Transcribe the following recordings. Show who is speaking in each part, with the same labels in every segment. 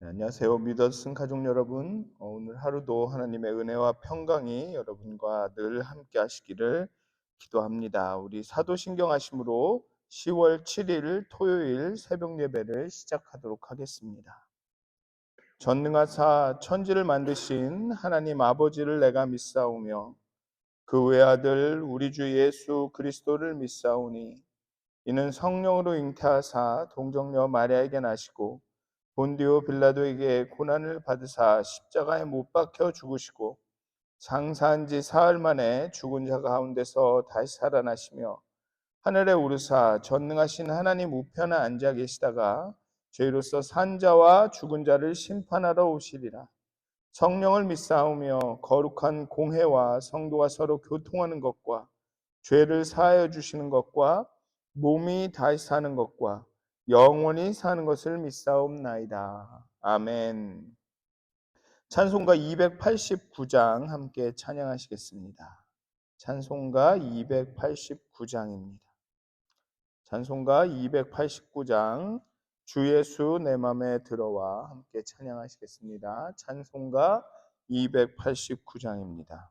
Speaker 1: 네, 안녕하세요. 믿었은 가족 여러분. 오늘 하루도 하나님의 은혜와 평강이 여러분과 늘 함께 하시기를 기도합니다. 우리 사도신경 하심으로 10월 7일 토요일 새벽 예배를 시작하도록 하겠습니다. 전능하사 천지를 만드신 하나님 아버지를 내가 믿사오며 그 외아들 우리 주 예수 그리스도를 믿사오니 이는 성령으로 잉태하사 동정녀 마리아에게 나시고 본디오 빌라도에게 고난을 받으사 십자가에 못 박혀 죽으시고 장사한 지 사흘 만에 죽은 자 가운데서 다시 살아나시며 하늘에 오르사 전능하신 하나님 우편에 앉아 계시다가 죄로서 산 자와 죽은 자를 심판하러 오시리라. 성령을 믿사오며 거룩한 공회와 성도가 서로 교통하는 것과 죄를 사하여 주시는 것과 몸이 다시 사는 것과 영원히 사는 것을 믿사옵나이다. 아멘. 찬송가 289장 함께 찬양하시겠습니다. 찬송가 289장입니다. 찬송가 289장 주 예수 내 맘에 들어와 함께 찬양하시겠습니다. 찬송가 289장입니다.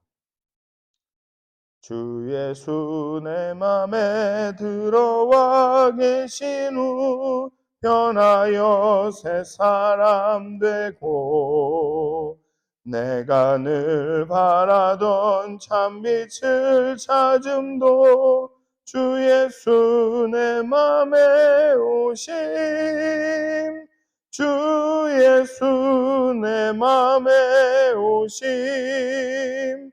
Speaker 1: 주 예수 내 맘에 들어와 계신 후 변하여 새 사람 되고 내가 늘 바라던 참빛을 찾음도 주 예수 내 맘에 오심 주 예수 내 맘에 오심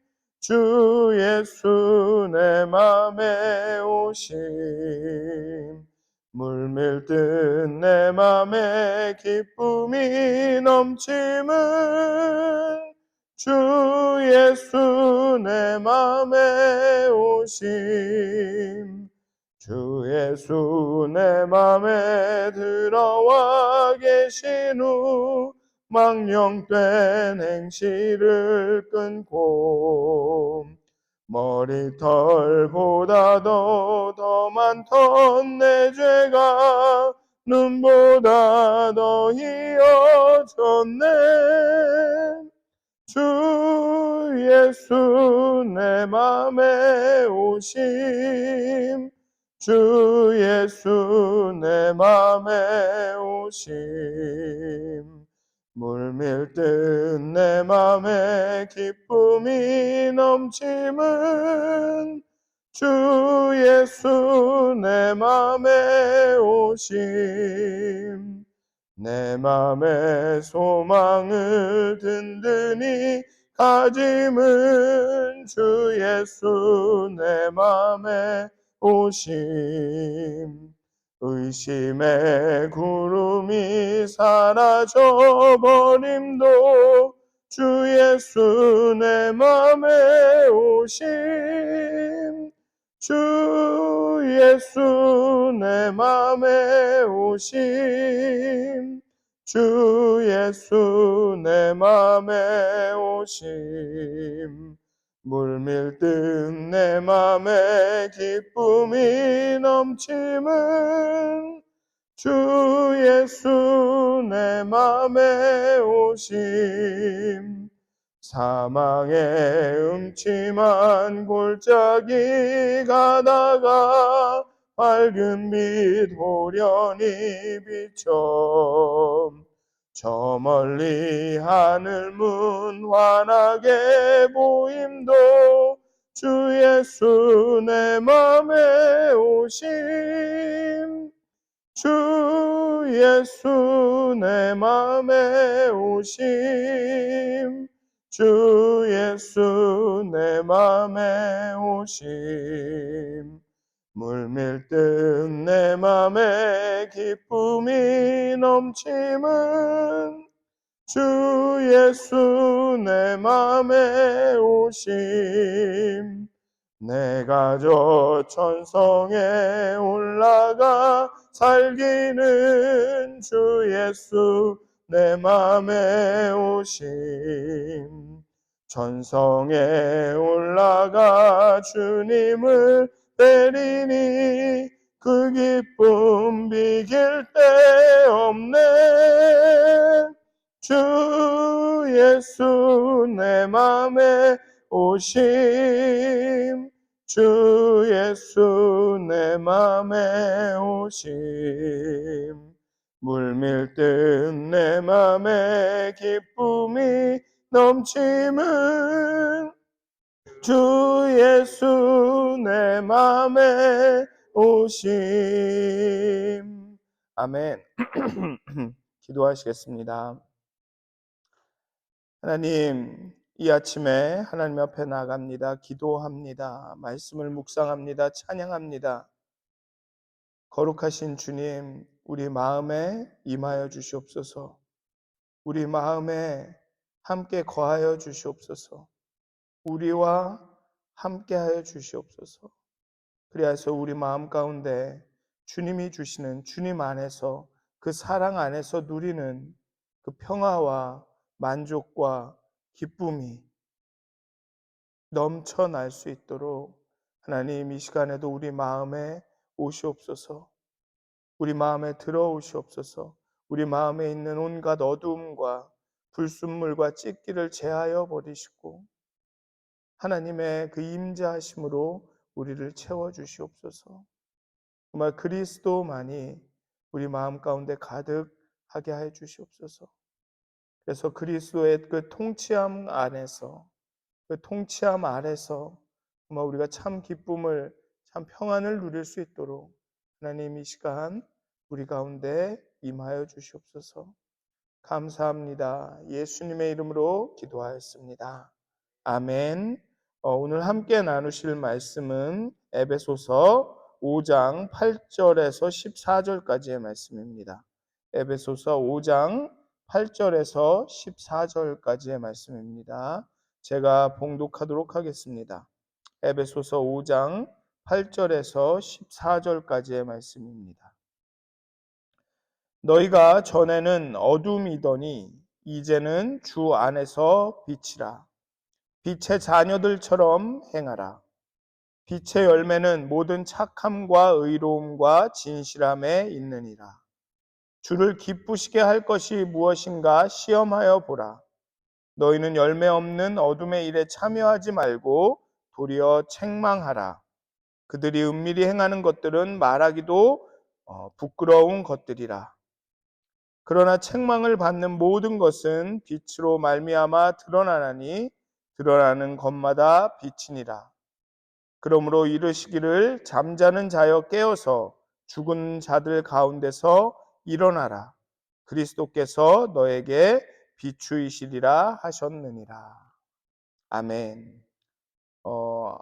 Speaker 1: 주 예수 내 맘에 오심 물밀듯 내 맘에 기쁨이 넘침은 주 예수 내 맘에 오심 주 예수 내 맘에 들어와 계신 후 망령된 행실을 끊고 머리털보다도 더 많던 내 죄가 눈보다 더 희어졌네 주 예수 내 맘에 오심 주 예수 내 맘에 오심 물밀듯 내 맘에 기쁨이 넘침은 주 예수 내 맘에 오심 내 맘의 소망을 든든히 가짐은 주 예수 내 맘에 오심 의심의 구름이 사라져 버림도 주 예수 내 맘에 오심 주 예수 내 맘에 오심 주 예수 내 맘에 오심 물밀듯 내 맘에 기쁨이 넘침은 주 예수 내 맘에 오심 사망의 음침한 골짜기 가다가 밝은 빛 호련히 비춰 저 멀리 하늘문 환하게 보임도 주 예수 내 맘에 오심 주 예수 내 맘에 오심 주 예수 내 맘에 오심 물밀듯 내 맘에 기쁨이 넘침은 주 예수 내 맘에 오심 내가 저 천성에 올라가 살기는 주 예수 내 맘에 오심 천성에 올라가 주님을 때리니 그 기쁨 비길 데 없네 주 예수 내 맘에 오심. 주 예수 내 맘에 오심. 물밀듯 내 맘에 기쁨이 넘침은 주 예수 내 맘에 오심. 아멘. 기도하시겠습니다. 하나님, 이 아침에 하나님 앞에 나갑니다. 기도합니다. 말씀을 묵상합니다. 찬양합니다. 거룩하신 주님, 우리 마음에 임하여 주시옵소서. 우리 마음에 함께 거하여 주시옵소서. 우리와 함께하여 주시옵소서. 그리하여서 우리 마음 가운데 주님이 주시는 주님 안에서 그 사랑 안에서 누리는 그 평화와 만족과 기쁨이 넘쳐날 수 있도록 하나님 이 시간에도 우리 마음에 오시옵소서. 우리 마음에 들어오시옵소서. 우리 마음에 있는 온갖 어두움과 불순물과 찢기를 제하여 버리시고 하나님의 그 임재하심으로 우리를 채워주시옵소서. 정말 그리스도만이 우리 마음 가운데 가득하게 해 주시옵소서. 그래서 그리스도의 그 통치함 안에서 정말 우리가 참 기쁨을, 참 평안을 누릴 수 있도록 하나님 이 시간 우리 가운데 임하여 주시옵소서. 감사합니다. 예수님의 이름으로 기도하였습니다. 아멘. 오늘 함께 나누실 말씀은 에베소서 5장 8절에서 14절까지의 말씀입니다. 에베소서 5장 8절에서 14절까지의 말씀입니다. 제가 봉독하도록 하겠습니다. 에베소서 5장 8절에서 14절까지의 말씀입니다. 너희가 전에는 어둠이더니 이제는 주 안에서 빛이라. 빛의 자녀들처럼 행하라. 빛의 열매는 모든 착함과 의로움과 진실함에 있느니라. 주를 기쁘시게 할 것이 무엇인가 시험하여 보라. 너희는 열매 없는 어둠의 일에 참여하지 말고 도리어 책망하라. 그들이 은밀히 행하는 것들은 말하기도 부끄러운 것들이라. 그러나 책망을 받는 모든 것은 빛으로 말미암아 드러나나니 드러나는 것마다 빛이니라. 그러므로 이르시기를 잠자는 자여 깨어서 죽은 자들 가운데서 일어나라. 그리스도께서 너에게 비추이시리라 하셨느니라. 아멘. 어,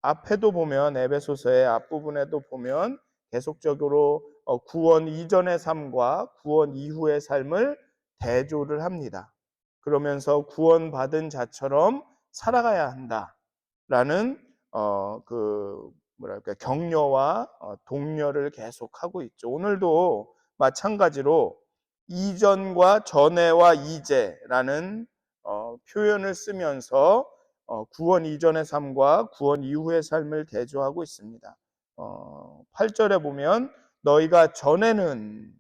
Speaker 1: 앞에도 보면 에베소서의 앞부분에도 보면 계속적으로 구원 이전의 삶과 구원 이후의 삶을 대조를 합니다. 그러면서 구원받은 자처럼 살아가야 한다라는 격려와 독려를 계속하고 있죠. 오늘도 마찬가지로 이전과 전에와 이제라는 표현을 쓰면서 구원 이전의 삶과 구원 이후의 삶을 대조하고 있습니다. 8절에 보면 너희가 전에는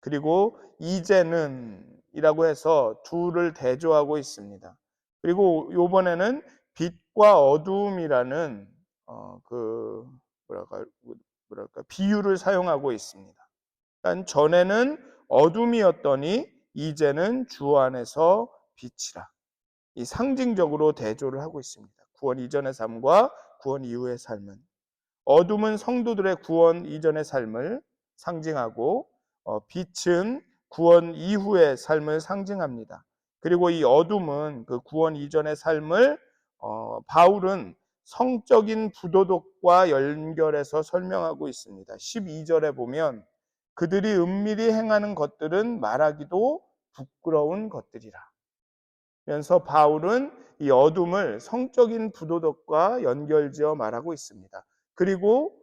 Speaker 1: 그리고 이제는 이라고 해서 둘을 대조하고 있습니다. 그리고 이번에는 빛과 어두움이라는 비유를 사용하고 있습니다. 그러니까 전에는 어둠이었더니 이제는 주 안에서 빛이라. 이 상징적으로 대조를 하고 있습니다. 구원 이전의 삶과 구원 이후의 삶은 어둠은 성도들의 구원 이전의 삶을 상징하고 빛은 구원 이후의 삶을 상징합니다. 그리고 이 어둠은 그 구원 이전의 삶을 바울은 성적인 부도덕과 연결해서 설명하고 있습니다. 12절에 보면 그들이 은밀히 행하는 것들은 말하기도 부끄러운 것들이라. 면서 바울은 이 어둠을 성적인 부도덕과 연결지어 말하고 있습니다. 그리고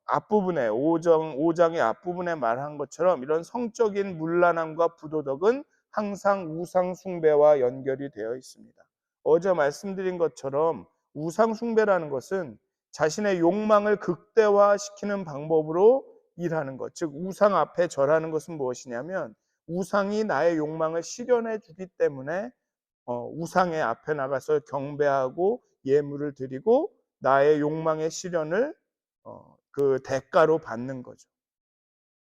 Speaker 1: 앞부분에 5장의 앞부분에 말한 것처럼 이런 성적인 문란함과 부도덕은 항상 우상 숭배와 연결이 되어 있습니다. 어제 말씀드린 것처럼 우상 숭배라는 것은 자신의 욕망을 극대화시키는 방법으로 일하는 것, 즉 우상 앞에 절하는 것은 무엇이냐면 우상이 나의 욕망을 실현해 주기 때문에 우상의 앞에 나가서 경배하고 예물을 드리고 나의 욕망의 실현을 그 대가로 받는 거죠.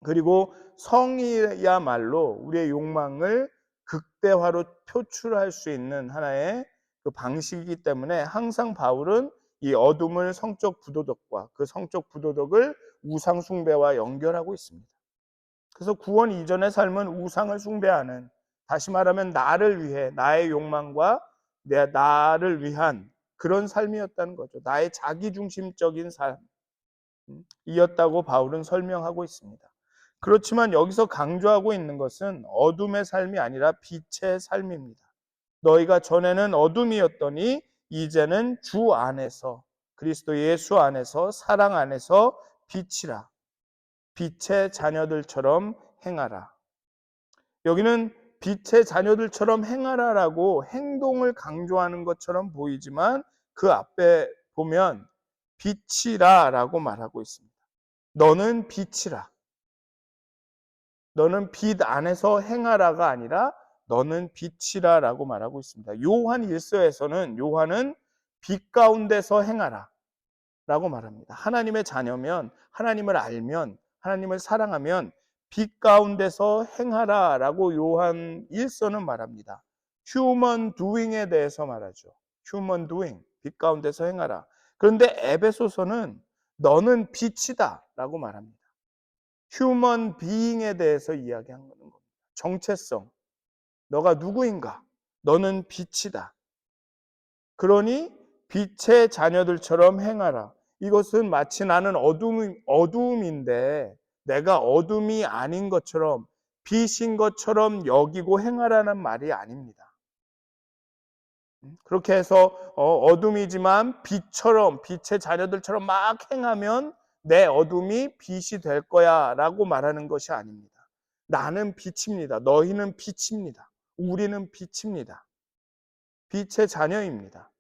Speaker 1: 그리고 성이야말로 우리의 욕망을 극대화로 표출할 수 있는 하나의 그 방식이기 때문에 항상 바울은 이 어둠을 성적 부도덕과 그 성적 부도덕을 우상 숭배와 연결하고 있습니다. 그래서 구원 이전의 삶은 우상을 숭배하는, 다시 말하면 나를 위해 나의 욕망과 나를 위한 그런 삶이었다는 거죠. 나의 자기중심적인 삶이었다고 바울은 설명하고 있습니다. 그렇지만 여기서 강조하고 있는 것은 어둠의 삶이 아니라 빛의 삶입니다. 너희가 전에는 어둠이었더니 이제는 주 안에서, 그리스도 예수 안에서, 사랑 안에서 빛이라. 빛의 자녀들처럼 행하라. 여기는 빛의 자녀들처럼 행하라라고 행동을 강조하는 것처럼 보이지만 그 앞에 보면 빛이라라고 말하고 있습니다. 너는 빛이라. 너는 빛 안에서 행하라가 아니라 너는 빛이라라고 말하고 있습니다. 요한 1서에서는 요한은 빛 가운데서 행하라 라고 말합니다. 하나님의 자녀면, 하나님을 알면, 하나님을 사랑하면 빛 가운데서 행하라 라고 요한 1서는 말합니다. 휴먼 두잉에 대해서 말하죠. 휴먼 두잉, 빛 가운데서 행하라. 그런데 에베소서는 너는 빛이다 라고 말합니다. 휴먼 비잉에 대해서 이야기하는 겁니다. 정체성, 너가 누구인가? 너는 빛이다. 그러니 빛의 자녀들처럼 행하라. 이것은 마치 나는 어두움인데 내가 어둠이 아닌 것처럼 빛인 것처럼 여기고 행하라는 말이 아닙니다. 그렇게 해서 어둠이지만 빛처럼, 빛의 자녀들처럼 막 행하면 내 어둠이 빛이 될 거야 라고 말하는 것이 아닙니다. 나는 빛입니다. 너희는 빛입니다. 우리는 빛입니다. 빛의 자녀입니다.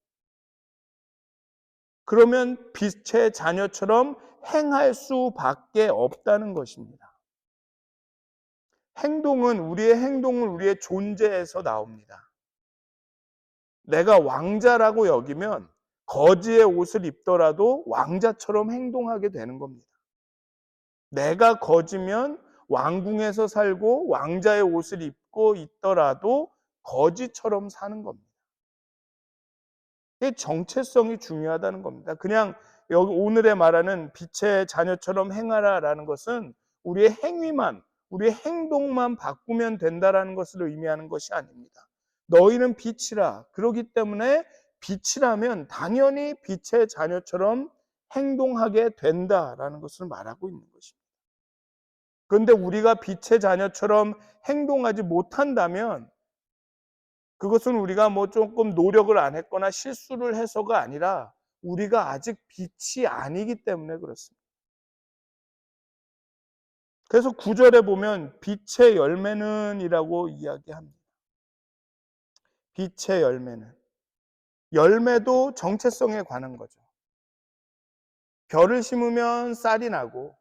Speaker 1: 그러면 빛의 자녀처럼 행할 수밖에 없다는 것입니다. 우리의 행동은 우리의 존재에서 나옵니다. 내가 왕자라고 여기면 거지의 옷을 입더라도 왕자처럼 행동하게 되는 겁니다. 내가 거지면 왕궁에서 살고 왕자의 옷을 입고 있더라도 거지처럼 사는 겁니다. 이 정체성이 중요하다는 겁니다. 그냥 여기 오늘에 말하는 빛의 자녀처럼 행하라라는 것은 우리의 행위만, 우리의 행동만 바꾸면 된다라는 것을 의미하는 것이 아닙니다. 너희는 빛이라. 그렇기 때문에 빛이라면 당연히 빛의 자녀처럼 행동하게 된다라는 것을 말하고 있는 것입니다. 그런데 우리가 빛의 자녀처럼 행동하지 못한다면 그것은 우리가 뭐 조금 노력을 안 했거나 실수를 해서가 아니라 우리가 아직 빛이 아니기 때문에 그렇습니다. 그래서 9절에 보면 빛의 열매는 이라고 이야기합니다. 빛의 열매는. 열매도 정체성에 관한 거죠. 벼를 심으면 쌀이 나고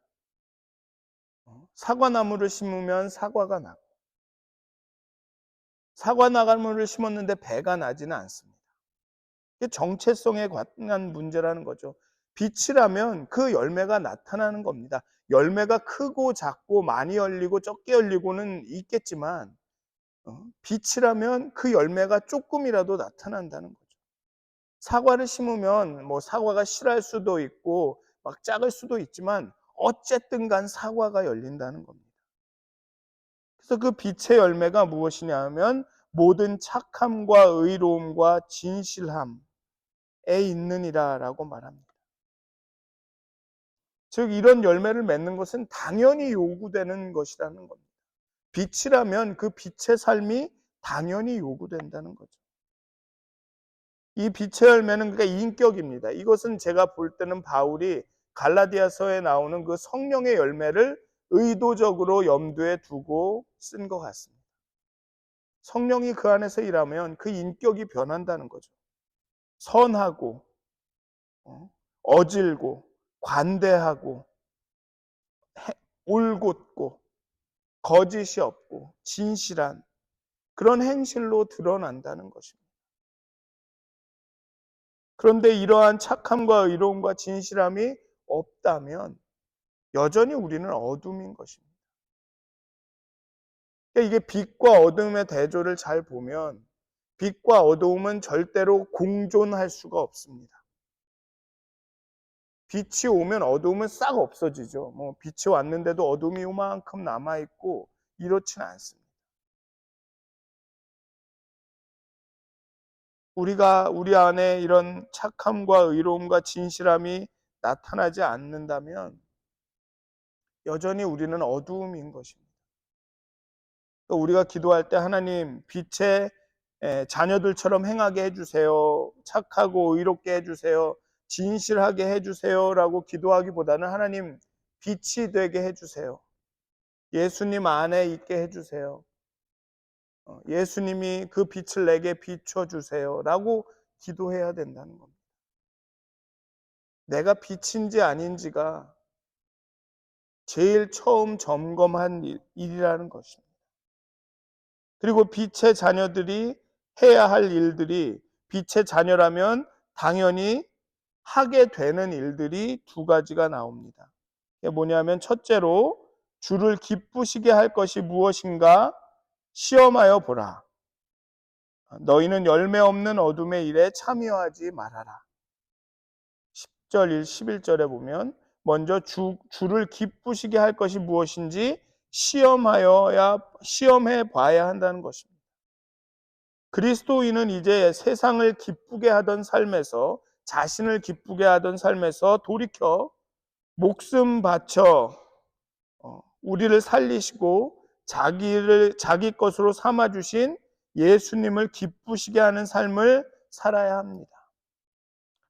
Speaker 1: 사과나무를 심으면 사과가 나고 사과나무를 심었는데 배가 나지는 않습니다. 이게 정체성에 관한 문제라는 거죠. 빛이라면 그 열매가 나타나는 겁니다. 열매가 크고 작고 많이 열리고 적게 열리고는 있겠지만 빛이라면 그 열매가 조금이라도 나타난다는 거죠. 사과를 심으면 뭐 사과가 실할 수도 있고 막 작을 수도 있지만 어쨌든 간 사과가 열린다는 겁니다. 그래서 그 빛의 열매가 무엇이냐 하면 모든 착함과 의로움과 진실함에 있느니라 라고 말합니다. 즉 이런 열매를 맺는 것은 당연히 요구되는 것이라는 겁니다. 빛이라면 그 빛의 삶이 당연히 요구된다는 거죠. 이 빛의 열매는 그러니까 인격입니다. 이것은 제가 볼 때는 바울이 갈라디아서에 나오는 그 성령의 열매를 의도적으로 염두에 두고 쓴 것 같습니다. 성령이 그 안에서 일하면 그 인격이 변한다는 거죠. 선하고 어질고 관대하고 올곧고 거짓이 없고 진실한 그런 행실로 드러난다는 것입니다. 그런데 이러한 착함과 의로움과 진실함이 없다면 여전히 우리는 어둠인 것입니다. 그러니까 이게 빛과 어둠의 대조를 잘 보면 빛과 어두움은 절대로 공존할 수가 없습니다. 빛이 오면 어두움은 싹 없어지죠. 빛이 왔는데도 어둠이 요만큼 남아있고 이렇지는 않습니다. 우리가 우리 안에 이런 착함과 의로움과 진실함이 나타나지 않는다면 여전히 우리는 어두움인 것입니다. 우리가 기도할 때 하나님 빛의 자녀들처럼 행하게 해주세요. 착하고 의롭게 해주세요. 진실하게 해주세요 라고 기도하기보다는 하나님 빛이 되게 해주세요. 예수님 안에 있게 해주세요. 예수님이 그 빛을 내게 비춰주세요 라고 기도해야 된다는 겁니다. 내가 빛인지 아닌지가 제일 처음 점검한 일이라는 것입니다. 그리고 빛의 자녀들이 해야 할 일들이 빛의 자녀라면 당연히 하게 되는 일들이 두 가지가 나옵니다. 그게 뭐냐면 첫째로 주를 기쁘시게 할 것이 무엇인가 시험하여 보라. 너희는 열매 없는 어둠의 일에 참여하지 말아라. 10절 11절에 보면 먼저 주를 기쁘시게 할 것이 무엇인지 시험해 봐야 한다는 것입니다. 그리스도인은 이제 세상을 기쁘게 하던 삶에서 자신을 기쁘게 하던 삶에서 돌이켜 목숨 바쳐 우리를 살리시고 자기 것으로 삼아 주신 예수님을 기쁘시게 하는 삶을 살아야 합니다.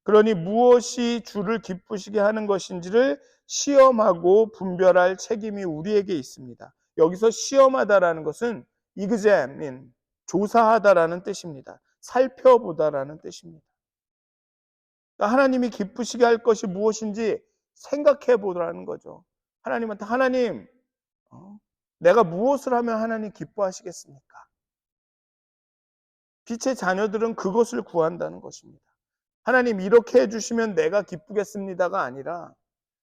Speaker 1: 그러니 무엇이 주를 기쁘시게 하는 것인지를 시험하고 분별할 책임이 우리에게 있습니다. 여기서 시험하다라는 것은 examine, 조사하다라는 뜻입니다. 살펴보다라는 뜻입니다. 그러니까 하나님이 기쁘시게 할 것이 무엇인지 생각해 보라는 거죠. 하나님한테 하나님, 내가 무엇을 하면 하나님 기뻐하시겠습니까? 빛의 자녀들은 그것을 구한다는 것입니다. 하나님 이렇게 해주시면 내가 기쁘겠습니다가 아니라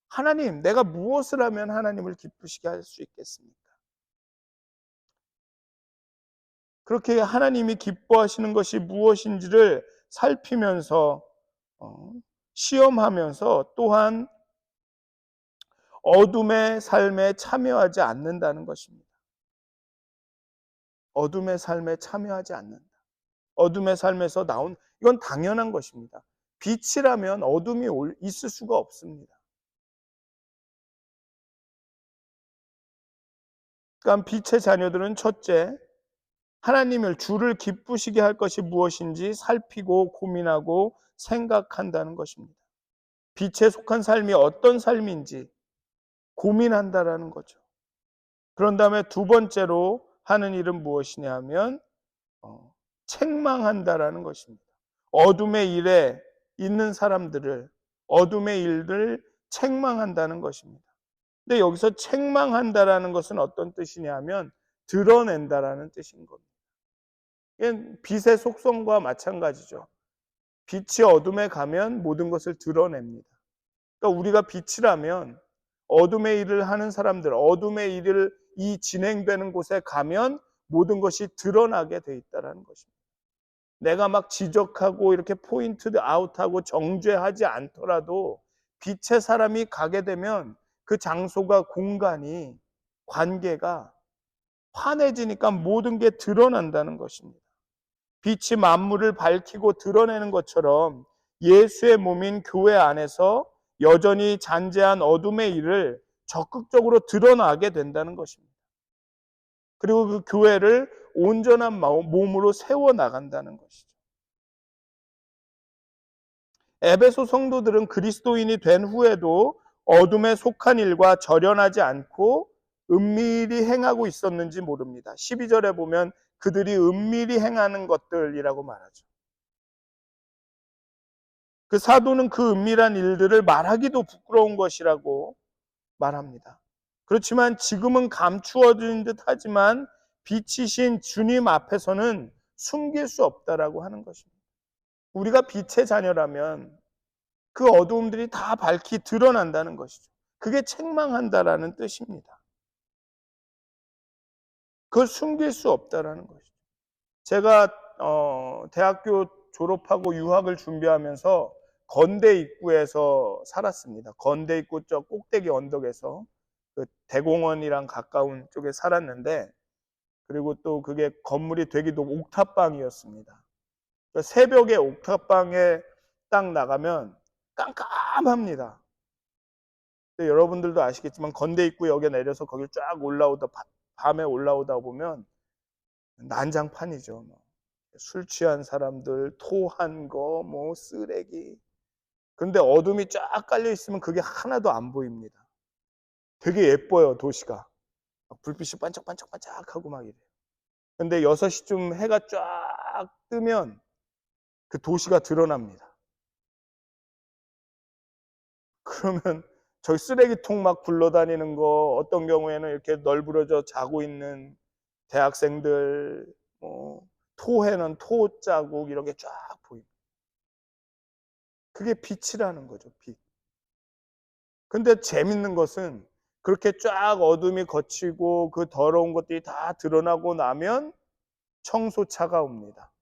Speaker 1: 하나님 내가 무엇을 하면 하나님을 기쁘시게 할 수 있겠습니까? 그렇게 하나님이 기뻐하시는 것이 무엇인지를 살피면서 시험하면서 또한 어둠의 삶에 참여하지 않는다는 것입니다. 어둠의 삶에 참여하지 않는다. 어둠의 삶에서 나온 이건 당연한 것입니다. 빛이라면 어둠이 있을 수가 없습니다. 그러니까 빛의 자녀들은 첫째, 하나님을 주를 기쁘시게 할 것이 무엇인지 살피고 고민하고 생각한다는 것입니다. 빛에 속한 삶이 어떤 삶인지 고민한다라는 거죠. 그런 다음에 두 번째로 하는 일은 무엇이냐 하면 책망한다라는 것입니다. 어둠의 일에 있는 사람들을 어둠의 일들을 책망한다는 것입니다. 근데 여기서 책망한다라는 것은 어떤 뜻이냐 하면 드러낸다라는 뜻인 겁니다. 이게 빛의 속성과 마찬가지죠. 빛이 어둠에 가면 모든 것을 드러냅니다. 그러니까 우리가 빛이라면 어둠의 일을 하는 사람들, 어둠의 일을 진행되는 곳에 가면 모든 것이 드러나게 돼 있다는 것입니다. 내가 막 지적하고 이렇게 포인트 아웃하고 정죄하지 않더라도 빛의 사람이 가게 되면 그 장소가 공간이 관계가 환해지니까 모든 게 드러난다는 것입니다. 빛이 만물을 밝히고 드러내는 것처럼 예수의 몸인 교회 안에서 여전히 잔재한 어둠의 일을 적극적으로 드러나게 된다는 것입니다. 그리고 그 교회를 온전한 몸으로 세워나간다는 것이죠. 에베소 성도들은 그리스도인이 된 후에도 어둠에 속한 일과 절연하지 않고 은밀히 행하고 있었는지 모릅니다. 12절에 보면 그들이 은밀히 행하는 것들이라고 말하죠. 그 사도는 그 은밀한 일들을 말하기도 부끄러운 것이라고 말합니다. 그렇지만 지금은 감추어진 듯 하지만 빛이신 주님 앞에서는 숨길 수 없다라고 하는 것입니다. 우리가 빛의 자녀라면 그 어두움들이 다 밝히 드러난다는 것이죠. 그게 책망한다라는 뜻입니다. 그걸 숨길 수 없다라는 것이죠. 제가 대학교 졸업하고 유학을 준비하면서 건대 입구에서 살았습니다. 건대 입구 저 꼭대기 언덕에서 그 대공원이랑 가까운 쪽에 살았는데, 그리고 또 그게 건물이 되게 높은 옥탑방이었습니다. 그러니까 새벽에 옥탑방에 딱 나가면 깜깜합니다. 근데 여러분들도 아시겠지만 건대 입구역에 내려서 거길 쫙 올라오다 밤에 올라오다 보면 난장판이죠. 술 취한 사람들, 토한 거, 뭐 쓰레기. 근데 어둠이 쫙 깔려 있으면 그게 하나도 안 보입니다. 되게 예뻐요, 도시가. 불빛이 반짝반짝반짝하고 막 이래요. 근데 6시쯤 해가 쫙 뜨면 그 도시가 드러납니다. 그러면 저기 쓰레기통 막 굴러다니는 거, 어떤 경우에는 이렇게 널브러져 자고 있는 대학생들, 뭐 토해는 토 자국 이런 게 쫙 보입니다. 그게 빛이라는 거죠, 빛. 근데 재밌는 것은 그렇게 쫙 어둠이 걷히고 그 더러운 것들이 다 드러나고 나면 청소차가 옵니다.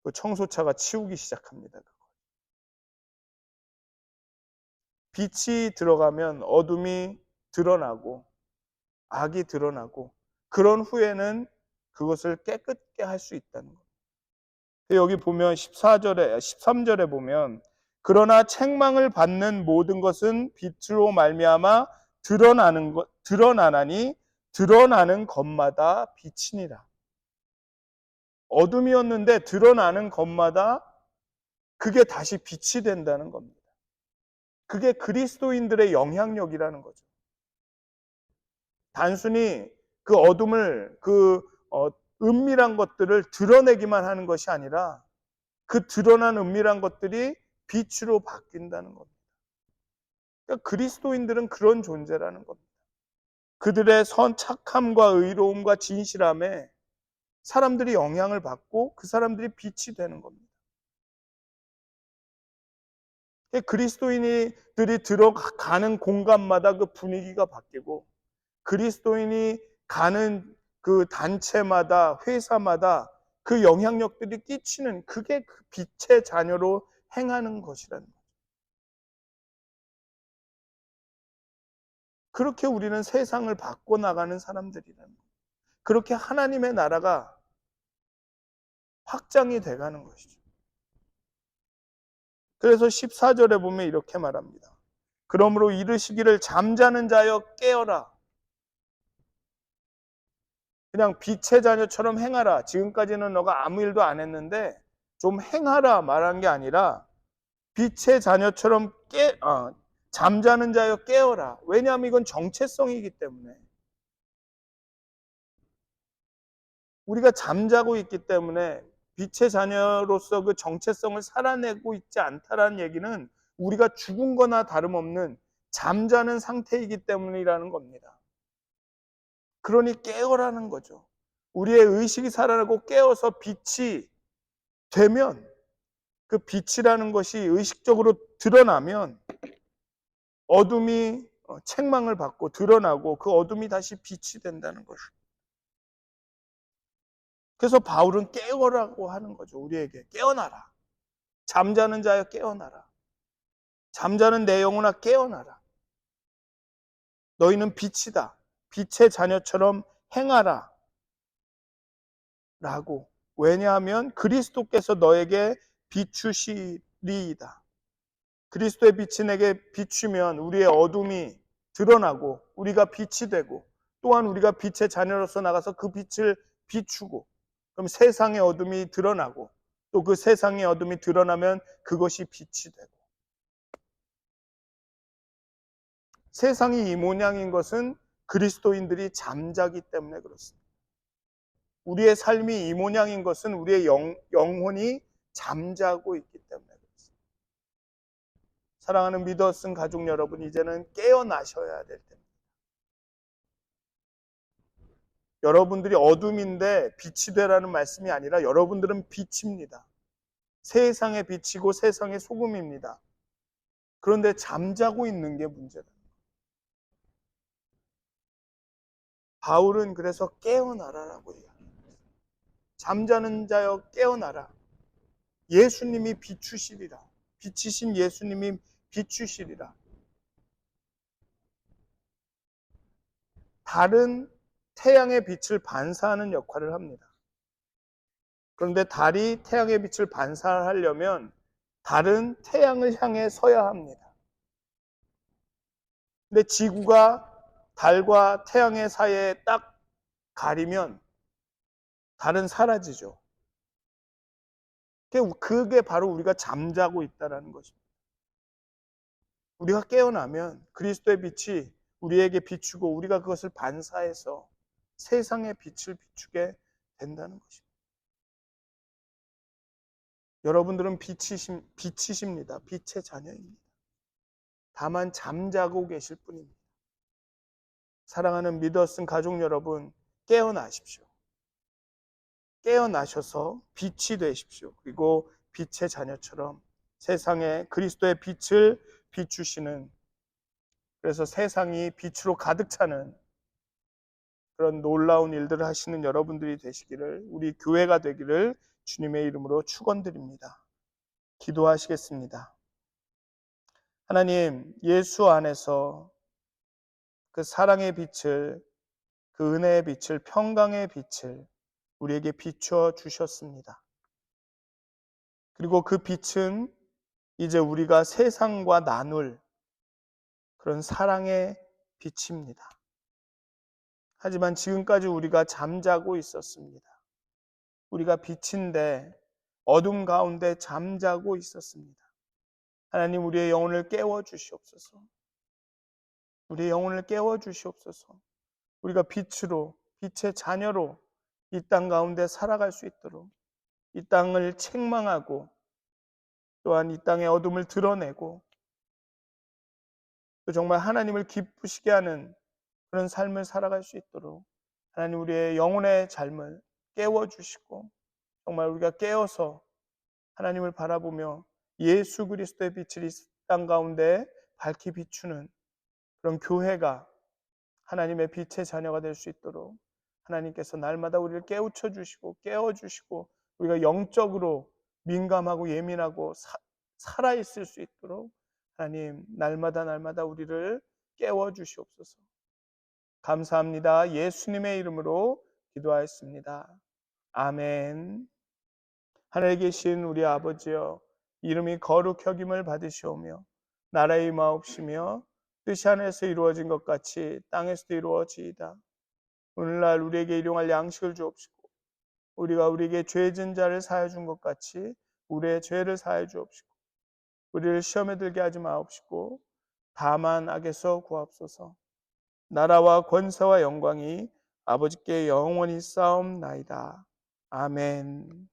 Speaker 1: 그 청소차가 치우기 시작합니다. 빛이 들어가면 어둠이 드러나고 악이 드러나고, 그런 후에는 그것을 깨끗게 할 수 있다는 거예요. 여기 보면 14절에 13절에 보면 그러나 책망을 받는 모든 것은 빛으로 말미암아 드러나나니 드러나는 것마다 빛이니라. 어둠이었는데 드러나는 것마다 그게 다시 빛이 된다는 겁니다. 그게 그리스도인들의 영향력이라는 거죠. 단순히 그 어둠을, 은밀한 것들을 드러내기만 하는 것이 아니라 그 드러난 은밀한 것들이 빛으로 바뀐다는 겁니다. 그러니까 그리스도인들은 그런 존재라는 겁니다. 그들의 착함과 의로움과 진실함에 사람들이 영향을 받고 그 사람들이 빛이 되는 겁니다. 그리스도인들이 들어가는 공간마다 그 분위기가 바뀌고, 그리스도인이 가는 그 단체마다, 회사마다 그 영향력들이 끼치는, 그게 그 빛의 자녀로 행하는 것이라는 거예요. 그렇게 우리는 세상을 바꿔나가는 사람들이라는 거예요. 그렇게 하나님의 나라가 확장이 돼가는 것이죠. 그래서 14절에 보면 이렇게 말합니다. 그러므로 이르시기를 잠자는 자여 깨어라. 그냥 빛의 자녀처럼 행하라. 지금까지는 너가 아무 일도 안 했는데 좀 행하라 말한 게 아니라 빛의 자녀처럼 잠자는 자여 깨어라. 왜냐하면 이건 정체성이기 때문에, 우리가 잠자고 있기 때문에 빛의 자녀로서 그 정체성을 살아내고 있지 않다라는 얘기는 우리가 죽은 거나 다름없는 잠자는 상태이기 때문이라는 겁니다. 그러니 깨어라는 거죠. 우리의 의식이 살아나고 깨어서 빛이 되면, 그 빛이라는 것이 의식적으로 드러나면 어둠이 책망을 받고 드러나고 그 어둠이 다시 빛이 된다는 것이죠. 그래서 바울은 깨어라고 하는 거죠. 우리에게 깨어나라. 잠자는 자여 깨어나라. 잠자는 내 영혼아 깨어나라. 너희는 빛이다. 빛의 자녀처럼 행하라. 라고. 왜냐하면 그리스도께서 너에게 비추시리이다. 그리스도의 빛이 내게 비추면 우리의 어둠이 드러나고 우리가 빛이 되고, 또한 우리가 빛의 자녀로서 나가서 그 빛을 비추고, 그럼 세상의 어둠이 드러나고, 또 그 세상의 어둠이 드러나면 그것이 빛이 되고. 세상이 이 모양인 것은 그리스도인들이 잠자기 때문에 그렇습니다. 우리의 삶이 이 모양인 것은 우리의 영혼이 잠자고 있기 때문에 그렇습니다. 사랑하는 믿었은 가족 여러분, 이제는 깨어나셔야 될 때입니다. 여러분들이 어둠인데 빛이 되라는 말씀이 아니라 여러분들은 빛입니다. 세상의 빛이고 세상의 소금입니다. 그런데 잠자고 있는 게 문제다. 바울은 그래서 깨어나라라고 해요. 잠자는 자여 깨어나라. 예수님이 비추시리라. 빛이신 예수님이 비추시리라. 달은 태양의 빛을 반사하는 역할을 합니다. 그런데 달이 태양의 빛을 반사하려면 달은 태양을 향해 서야 합니다. 근데 지구가 달과 태양의 사이에 딱 가리면 달은 사라지죠. 그게 바로 우리가 잠자고 있다는 것입니다. 우리가 깨어나면 그리스도의 빛이 우리에게 비추고 우리가 그것을 반사해서 세상의 빛을 비추게 된다는 것입니다. 여러분들은 빛이십니다. 빛의 자녀입니다. 다만 잠자고 계실 뿐입니다. 사랑하는 믿었은 가족 여러분, 깨어나십시오. 깨어나셔서 빛이 되십시오. 그리고 빛의 자녀처럼 세상에 그리스도의 빛을 비추시는, 그래서 세상이 빛으로 가득 차는 그런 놀라운 일들을 하시는 여러분들이 되시기를, 우리 교회가 되기를 주님의 이름으로 축원드립니다. 기도하시겠습니다. 하나님, 예수 안에서 그 사랑의 빛을, 그 은혜의 빛을, 평강의 빛을 우리에게 비추어 주셨습니다. 그리고 그 빛은 이제 우리가 세상과 나눌 그런 사랑의 빛입니다. 하지만 지금까지 우리가 잠자고 있었습니다. 우리가 빛인데 어둠 가운데 잠자고 있었습니다. 하나님, 우리의 영혼을 깨워 주시옵소서. 우리의 영혼을 깨워 주시옵소서. 우리가 빛으로, 빛의 자녀로 이 땅 가운데 살아갈 수 있도록, 이 땅을 책망하고 또한 이 땅의 어둠을 드러내고 또 정말 하나님을 기쁘시게 하는 그런 삶을 살아갈 수 있도록 하나님, 우리의 영혼의 삶을 깨워주시고 정말 우리가 깨어서 하나님을 바라보며 예수 그리스도의 빛을 이 땅 가운데 밝히 비추는 그런 교회가, 하나님의 빛의 자녀가 될 수 있도록 하나님께서 날마다 우리를 깨우쳐 주시고 깨워주시고 우리가 영적으로 민감하고 예민하고 살아있을 수 있도록 하나님, 날마다 우리를 깨워주시옵소서. 감사합니다. 예수님의 이름으로 기도하였습니다. 아멘. 하늘에 계신 우리 아버지여, 이름이 거룩 여김을 받으시오며 나라의 임하옵시며 뜻이 하늘에서 이루어진 것 같이 땅에서도 이루어지이다. 오늘날 우리에게 일용할 양식을 주옵시고 우리가 우리에게 죄 지은 자를 사하여 준 것 같이 우리의 죄를 사하여 주옵시고 우리를 시험에 들게 하지 마옵시고 다만 악에서 구하옵소서. 나라와 권세와 영광이 아버지께 영원히 쌓옵나이다. 아멘.